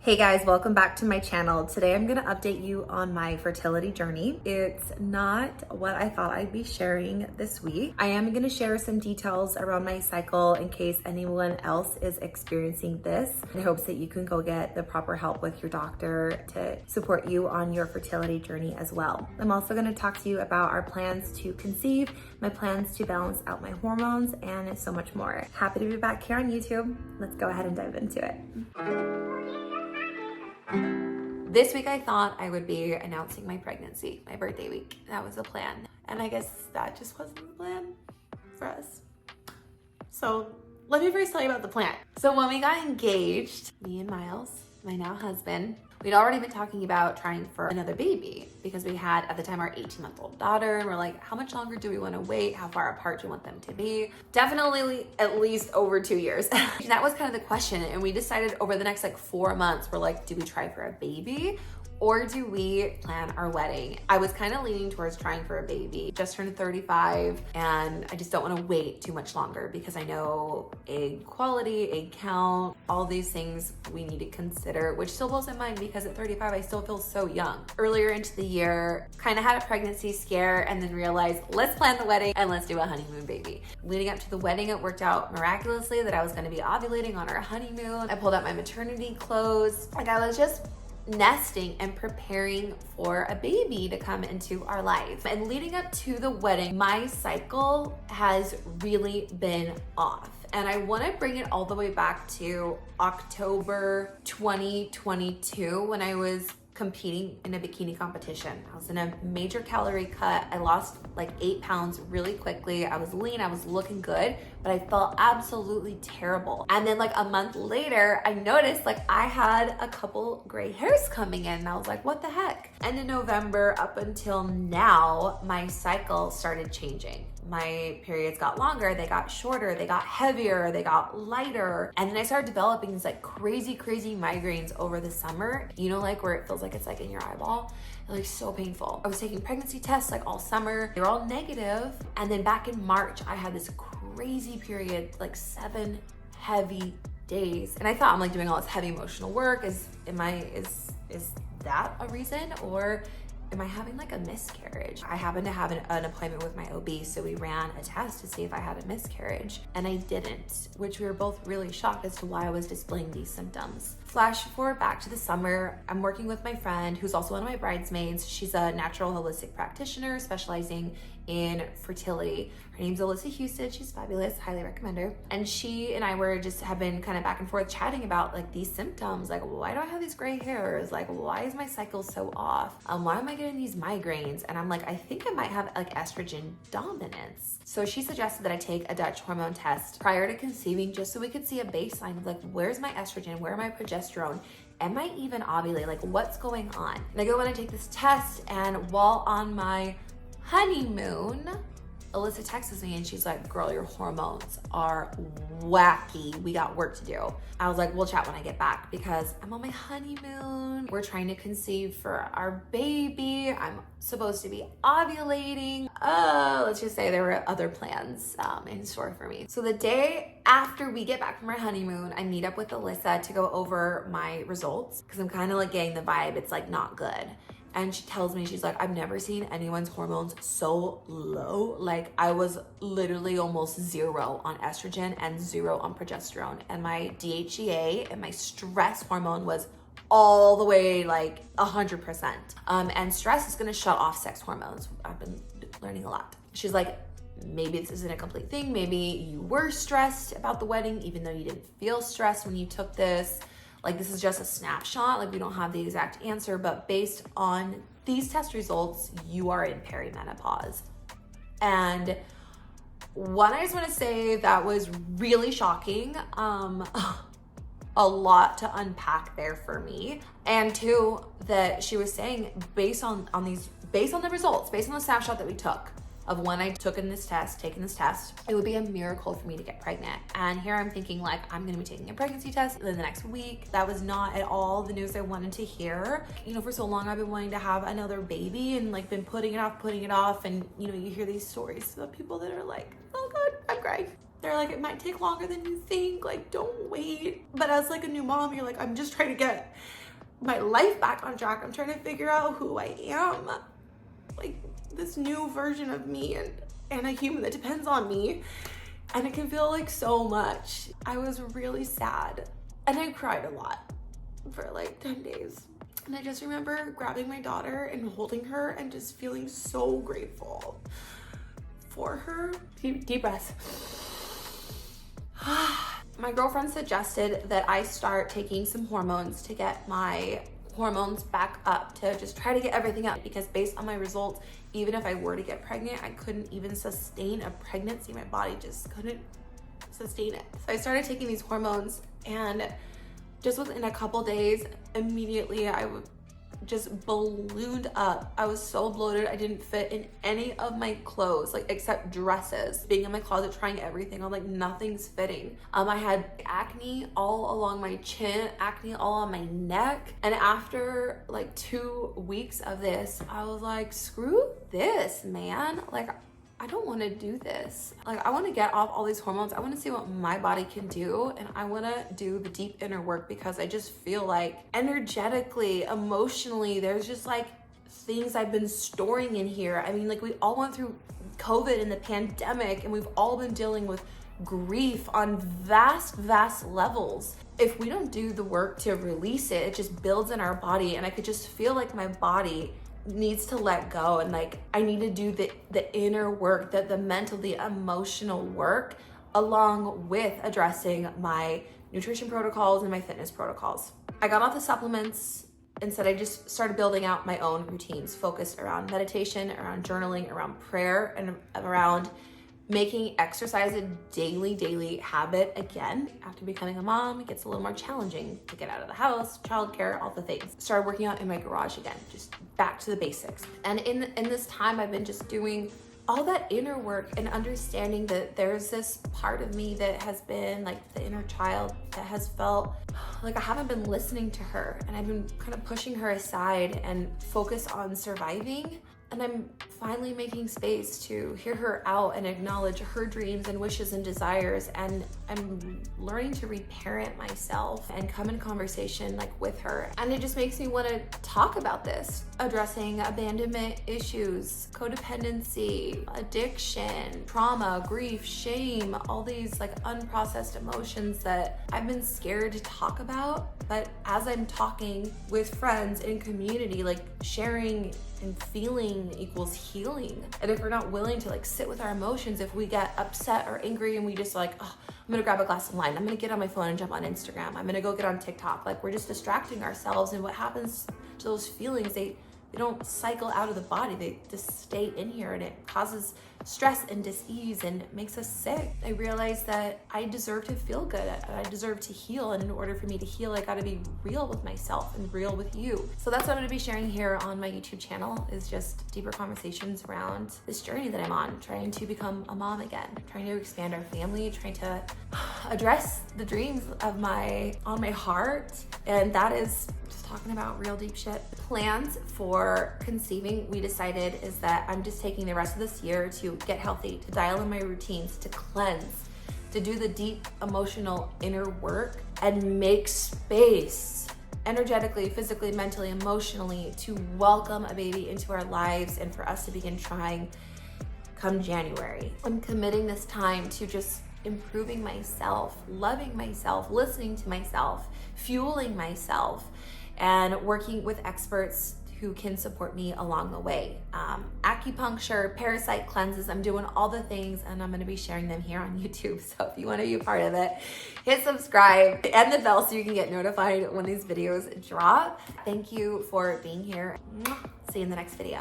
Hey guys, welcome back to my channel. Today I'm gonna update you on my fertility journey. It's not what I thought I'd be sharing this week. I am gonna share some details around my cycle in case anyone else is experiencing this, in hopes that you can go get the proper help with your doctor to support you on your fertility journey as well. I'm also gonna talk to you about our plans to conceive, my plans to balance out my hormones, and so much more. Happy to be back here on YouTube. Let's go ahead and dive into it. This week I thought I would be announcing my pregnancy, my birthday week. That was the plan. And I guess that just wasn't the plan for us. So let me first tell you about the plan. So when we got engaged, me and Miles, my now husband, we'd already been talking about trying for another baby because we had at the time our 18-month-old daughter, and we're like, how much longer do we want to wait? How far apart do we want them to be? Definitely at least over 2 years. That was kind of the question. And we decided over the next 4 months, we're like, do we try for a baby? Or do we plan our wedding? I was kind of leaning towards trying for a baby. Just turned 35 and I just don't want to wait too much longer because I know egg quality, egg count, all these things we need to consider, which still blows my mind because at 35, I still feel so young. Earlier into the year, kind of had a pregnancy scare and then realized, let's plan the wedding and let's do a honeymoon baby. Leading up to the wedding, it worked out miraculously that I was going to be ovulating on our honeymoon. I pulled out my maternity clothes. I was just nesting and preparing for a baby to come into our life. And leading up to the wedding, my cycle has really been off. And I want to bring it all the way back to October 2022 when I was competing in a bikini competition. I was in a major calorie cut. I lost 8 pounds really quickly. I was lean, I was looking good, but I felt absolutely terrible. And then a month later, I noticed I had a couple gray hairs coming in and I was like, what the heck? And in November up until now, my cycle started changing. My periods got longer, they got shorter, they got heavier, they got lighter. And then I started developing these crazy migraines over the summer. Where it feels like it's in your eyeball. They're so painful. I was taking pregnancy tests all summer. They were all negative. And then back in March, I had this crazy period, 7 heavy days. And I thought I'm doing all this heavy emotional work. Is that a reason? Or am I having a miscarriage? I happened to have an appointment with my OB, so we ran a test to see if I had a miscarriage, and I didn't, which we were both really shocked as to why I was displaying these symptoms. Flash forward back to the summer, I'm working with my friend who's also one of my bridesmaids. She's a natural holistic practitioner specializing in fertility. Her name's Alyssa Houston. She's fabulous, highly recommend her. And she and I have been kind of back and forth chatting about these symptoms. Why do I have these gray hairs? Why is my cycle so off? Why am I getting these migraines? And I'm like, I think I might have estrogen dominance. So she suggested that I take a Dutch hormone test prior to conceiving just so we could see a baseline of where's my estrogen, where my progesterone, am I even ovulate? What's going on? And I go in and take this test, and while on my honeymoon, Alyssa texts me and she's like, girl, your hormones are wacky. We got work to do. I was like, we'll chat when I get back because I'm on my honeymoon. We're trying to conceive for our baby. I'm supposed to be ovulating. Let's just say there were other plans in store for me. So the day after we get back from our honeymoon, I meet up with Alyssa to go over my results because I'm kind of getting the vibe it's not good. And she tells me, she's like, I've never seen anyone's hormones so low. I was literally almost 0 on estrogen and 0 on progesterone. And my DHEA and my stress hormone was all the way 100%. And stress is gonna shut off sex hormones. I've been learning a lot. She's like, maybe this isn't a complete thing. Maybe you were stressed about the wedding, even though you didn't feel stressed when you took this. This is just a snapshot. We don't have the exact answer, but based on these test results, you are in perimenopause. And one, I just want to say that was really shocking. A lot to unpack there for me. And two, that she was saying based on the results, based on the snapshot that we took of when I taken this test, it would be a miracle for me to get pregnant. And here I'm thinking I'm gonna be taking a pregnancy test in the next week. That was not at all the news I wanted to hear. For so long I've been wanting to have another baby and been putting it off. And you hear these stories about people that are oh God, I'm crying. They're like, it might take longer than you think, like don't wait. But as like a new mom, you're like, I'm just trying to get my life back on track. I'm trying to figure out who I am, like this new version of me, and a human that depends on me. And it can feel like so much. I was really sad and I cried a lot for like 10 days. And I just remember grabbing my daughter and holding her and just feeling so grateful for her. Deep breath. My girlfriend suggested that I start taking some hormones to get my hormones back up, to just try to get everything up, because based on my results, even if I were to get pregnant, I couldn't even sustain a pregnancy. My body just couldn't sustain it. So I started taking these hormones, and just within a couple days, immediately I just ballooned up. I was so bloated. I didn't fit in any of my clothes, like except dresses. Being in my closet, trying everything on, like nothing's fitting. I had acne all along my chin, acne all on my neck. And after like 2 weeks of this, I was like, screw this, man. Like, I don't want to do this. Like, I want to get off all these hormones. I want to see what my body can do. And I want to do the deep inner work, because I just feel like energetically, emotionally, there's just like things I've been storing in here. I mean, like we all went through COVID and the pandemic, and we've all been dealing with grief on vast levels. If we don't do the work to release it, it just builds in our body. And I could just feel like my body needs to let go, and like I need to do the inner work, the mental, the emotional work, along with addressing my nutrition protocols and my fitness protocols. I got off the supplements. Instead, I just started building out my own routines focused around meditation, around journaling, around prayer, and around making exercise a daily habit again. After becoming a mom, it gets a little more challenging to get out of the house, childcare, all the things. Started working out in my garage again, just back to the basics. And in this time, I've been just doing all that inner work and understanding that there's this part of me that has been like the inner child that has felt like I haven't been listening to her, and I've been kind of pushing her aside and focus on surviving. And I'm finally making space to hear her out and acknowledge her dreams and wishes and desires. And I'm learning to reparent myself and come in conversation like with her. And it just makes me want to talk about this, addressing abandonment issues, codependency, addiction, trauma, grief, shame, all these like unprocessed emotions that I've been scared to talk about. But as I'm talking with friends in community, like sharing and feeling equals healing. And if we're not willing to like sit with our emotions, if we get upset or angry and we just like, oh, I'm gonna grab a glass of wine, I'm gonna get on my phone and jump on Instagram, I'm gonna go get on TikTok, like we're just distracting ourselves. And what happens to those feelings, they don't cycle out of the body, they just stay in here, and it causes stress and dis-ease and makes us sick. I realized that I deserve to feel good, I deserve to heal, and in order for me to heal, I gotta be real with myself and real with you. So that's what I'm gonna be sharing here on my YouTube channel, is just deeper conversations around this journey that I'm on, trying to become a mom again, trying to expand our family, trying to address the dreams of on my heart, and that is just talking about real deep shit. Plans for conceiving, we decided, is that I'm just taking the rest of this year to get healthy, to dial in my routines, to cleanse, to do the deep emotional inner work, and make space energetically, physically, mentally, emotionally to welcome a baby into our lives and for us to begin trying come January. I'm committing this time to just improving myself, loving myself, listening to myself, fueling myself, and working with experts who can support me along the way. Acupuncture, parasite cleanses, I'm doing all the things, and I'm gonna be sharing them here on YouTube. So if you wanna be a part of it, hit subscribe and the bell so you can get notified when these videos drop. Thank you for being here. See you in the next video.